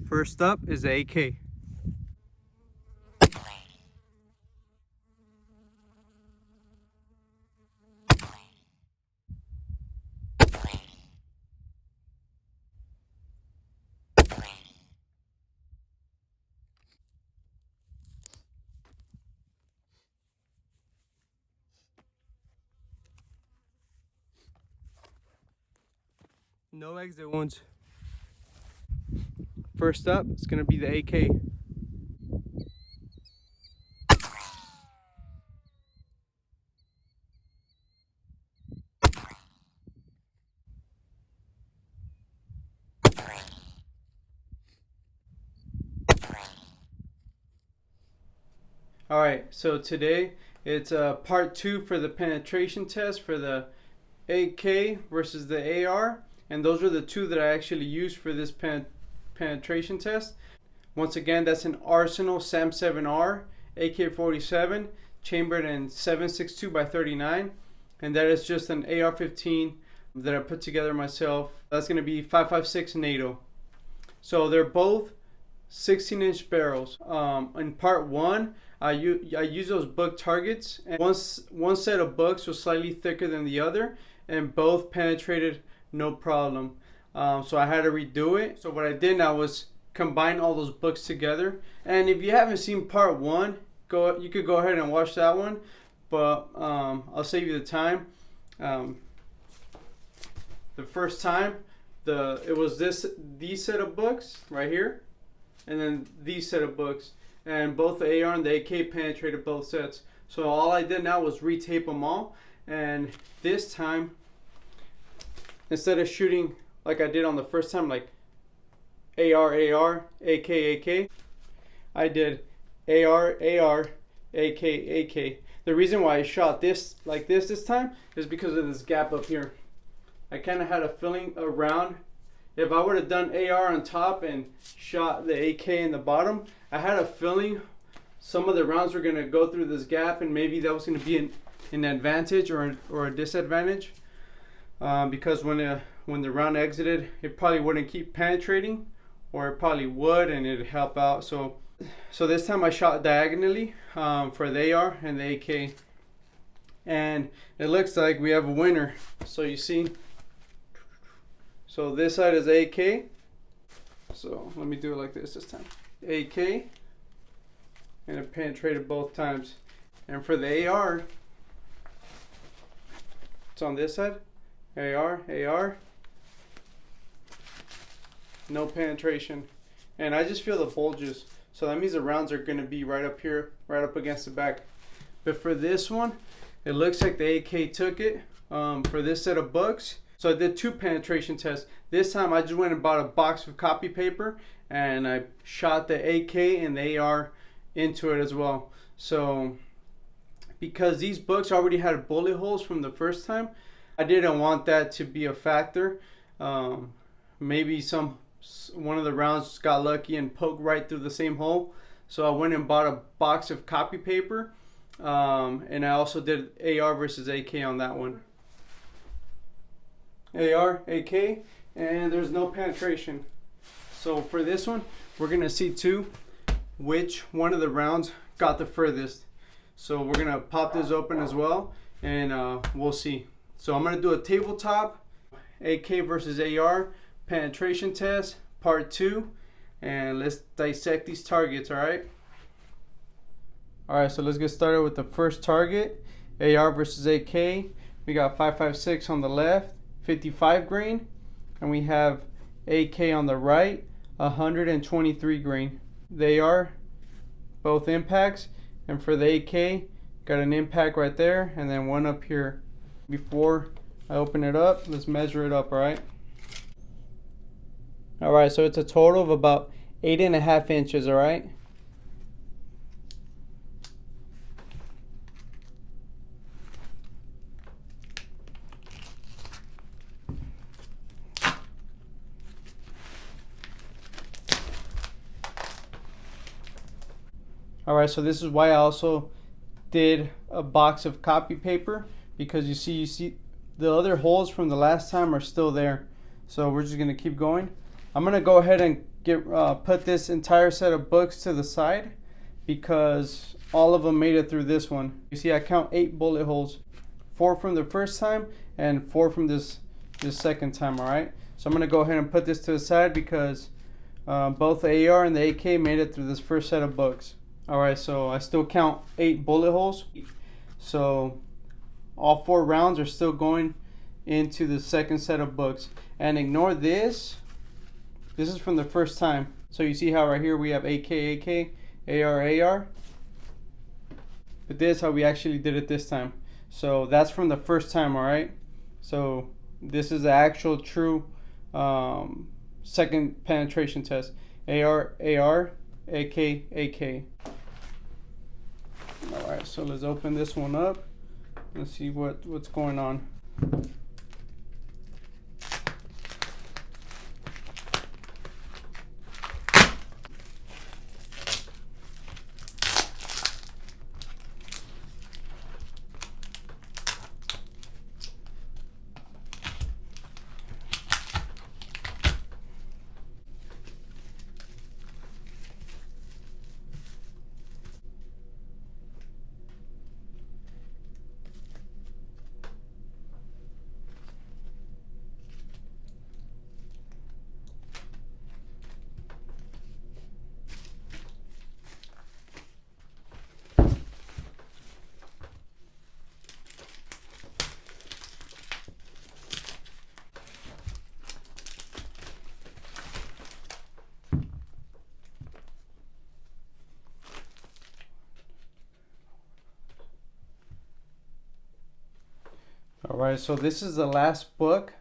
First up is the AK. No exit wounds. First up, it's gonna be the AK. Alright, so today it's part 2 for the penetration test for the AK versus the AR, and those are the two that I actually used for this penetration test. Once again, that's an Arsenal SAM-7R AK-47 chambered in 7.62 by 39, and that is just an AR-15 that I put together myself. That's going to be 5.56 NATO. So they're both 16-inch barrels. In part 1, I used those book targets, and one set of books was slightly thicker than the other, and both penetrated no problem. So I had to redo it. So what I did now was combine all those books together. And if you haven't seen part 1, you could go ahead and watch that one, but I'll save you the time. The first time, it was these set of books right here, and then these set of books, and both the AR and the AK penetrated both sets. So all I did now was retape them all, and this time, instead of shooting like I did on the first time, like AR, AR, AK, AK, I did AR, AR, AK, AK. The reason why I shot this like this time is because of this gap up here. I kind of had a feeling around, if I would have done AR on top and shot the AK in the bottom, I had a feeling some of the rounds were going to go through this gap, and maybe that was going to be an advantage or a disadvantage, because when the round exited, it probably wouldn't keep penetrating, or it probably would, and it'd help out. So this time I shot diagonally for the AR and the AK, and it looks like we have a winner. So you see, so this side is AK. So let me do it like this time. AK, and it penetrated both times. And for the AR, it's on this side. AR, AR, no penetration. And I just feel the bulges. So that means the rounds are going to be right up here, right up against the back. But for this one, it looks like the AK took it for this set of books. So I did 2 penetration tests. This time I just went and bought a box of copy paper, and I shot the AK and the AR into it as well. So because these books already had bullet holes from the first time, I didn't want that to be a factor. Maybe one of the rounds got lucky and poked right through the same hole. So I went and bought a box of copy paper, and I also did AR versus AK on that one. AR, AK, and there's no penetration. So for this one, we're gonna see too which one of the rounds got the furthest. So we're gonna pop this open as well, and we'll see. So I'm gonna do a tabletop AK versus AR penetration test part 2, and let's dissect these targets. All right, so let's get started with the first target, AR versus AK. We got 5.56 on the left, 55 grain, and we have AK on the right, 123 grain. They are both impacts, and for the AK, got an impact right there and then one up here. Before I open it up, let's measure it up. All right, so it's a total of about 8.5 inches. All right. Alright, so this is why I also did a box of copy paper, because you see the other holes from the last time are still there. So we're just going to keep going. I'm going to go ahead and put this entire set of books to the side because all of them made it through this one. You see, I count 8 bullet holes, 4 from the first time and 4 from this second time. All right, so I'm gonna go ahead and put this to the side because both the AR and the AK made it through this first set of books. All right, so I still count 8 bullet holes, so all 4 rounds are still going into the second set of books. And ignore this. This is from the first time. So you see how right here we have AK, AK, AR, AR. But this is how we actually did it this time. So that's from the first time, all right? So this is the actual true second penetration test. AR, AR, AK, AK. All right, so let's open this one up and see what's going on. Alright, so this is the last book,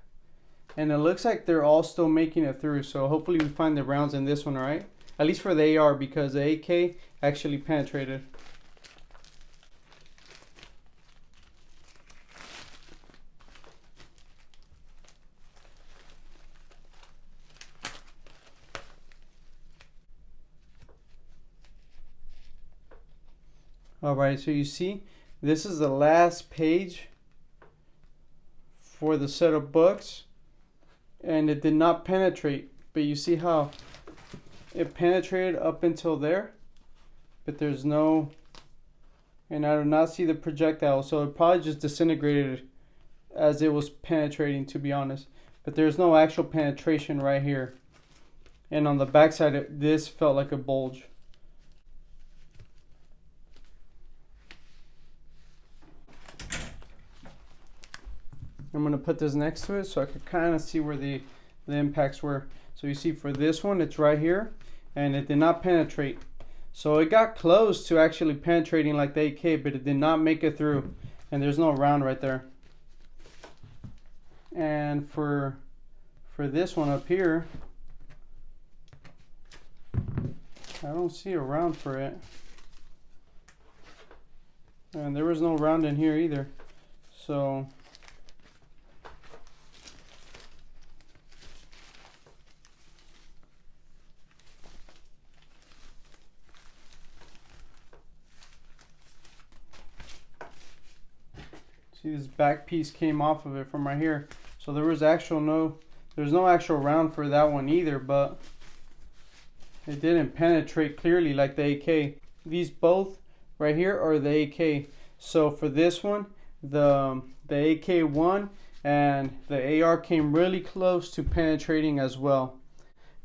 and it looks like they're all still making it through, so hopefully we find the rounds in this one, alright? At least for the AR, because the AK actually penetrated. Alright, so you see, this is the last page for the set of books, and it did not penetrate, but you see how it penetrated up until there, but there's no, and I do not see the projectile, so it probably just disintegrated as it was penetrating, to be honest, but there's no actual penetration right here. And on the back side, this felt like a bulge. I'm going to put this next to it so I could kind of see where the impacts were. So you see for this one, it's right here, and it did not penetrate. So it got close to actually penetrating like the AK, but it did not make it through. And there's no round right there. And for this one up here, I don't see a round for it. And there was no round in here either. So see, this back piece came off of it from right here. So there was there's no actual round for that one either, but it didn't penetrate clearly like the AK. These both right here are the AK. So for this one, the AK won, and the AR came really close to penetrating as well.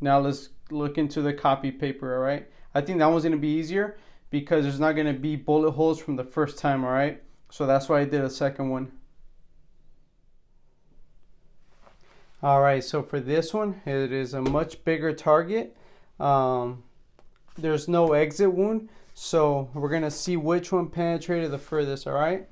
Now let's look into the copy paper, all right? I think that one's gonna be easier because there's not gonna be bullet holes from the first time, all right? So that's why I did a second one. All right, so for this one, it is a much bigger target. There's no exit wound, so we're gonna see which one penetrated the furthest, all right?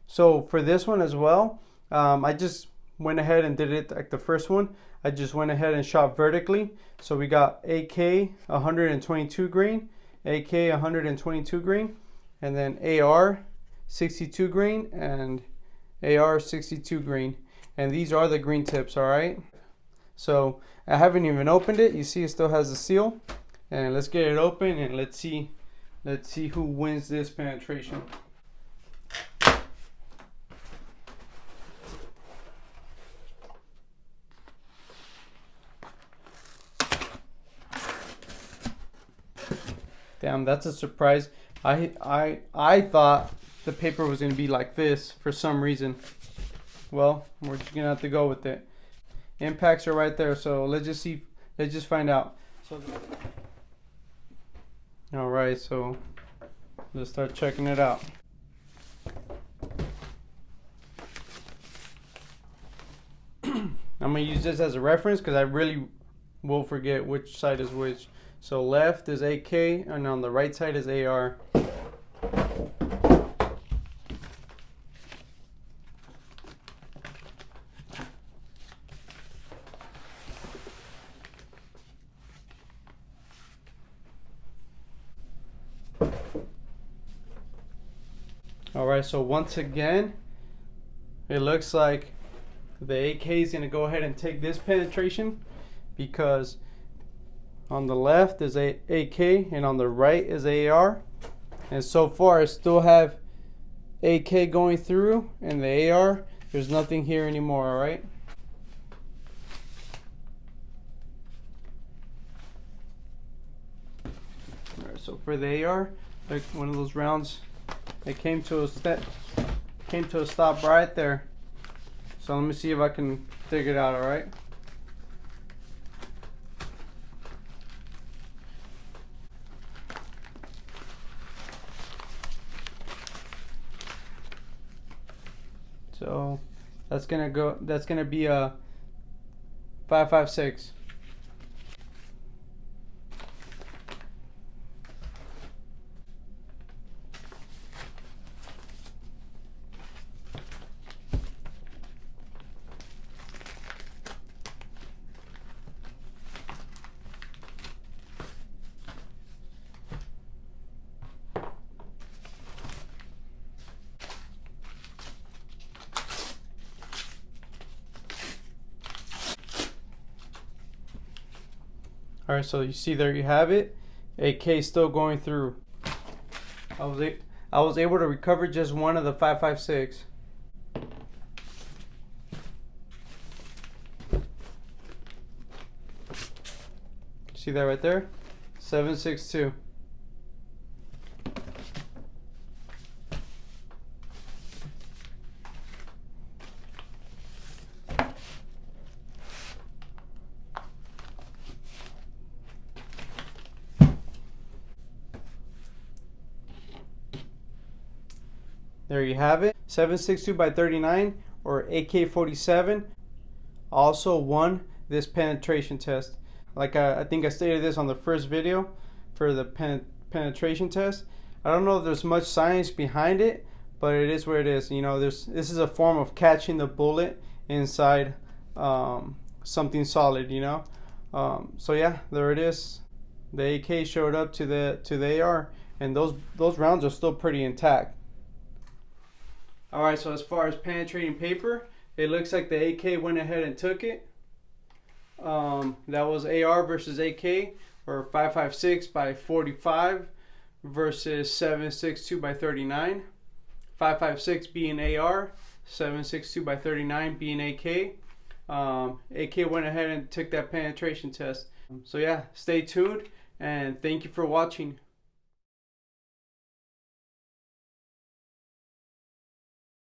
So for this one as well, I just went ahead and did it like the first one. I just went ahead and shot vertically. So we got AK 122 grain, AK 122 grain, and then AR 62 grain and AR 62 grain, and these are the green tips, all right? So I haven't even opened it. You see it still has the seal, and let's get it open and let's see who wins this penetration. Damn, that's a surprise. I thought the paper was gonna be like this for some reason. Well, we're just gonna have to go with it. Impacts are right there, so let's just see. Let's just find out. So, all right, so let's start checking it out. I'm gonna use this as a reference because I really will forget which side is which. So left is AK and on the right side is AR. Alright, so once again, it looks like the AK is going to go ahead and take this penetration because on the left is a AK and on the right is AR. And so far I still have AK going through and the AR, there's nothing here anymore, alright? Alright, so for the AR, like one of those rounds, it came to a stop right there. So let me see if I can figure it out, alright? So that's gonna be a 5.56. Alright, so you see there you have it. AK still going through. I was able to recover just one of the 5.56. See that right there? 7.62. There you have it. 7.62 by 39 or AK-47 also won this penetration test. Like I think I stated this on the first video for the penetration test. I don't know if there's much science behind it, but it is what it is. You know, this is a form of catching the bullet inside something solid. You know, so yeah, there it is. The AK showed up to the AR, and those rounds are still pretty intact. Alright, so as far as penetrating paper, it looks like the AK went ahead and took it. That was AR versus AK, or 5.56 by 45 versus 7.62 by 39. 5.56 being AR, 7.62 by 39 being AK. AK went ahead and took that penetration test. So yeah, stay tuned and thank you for watching.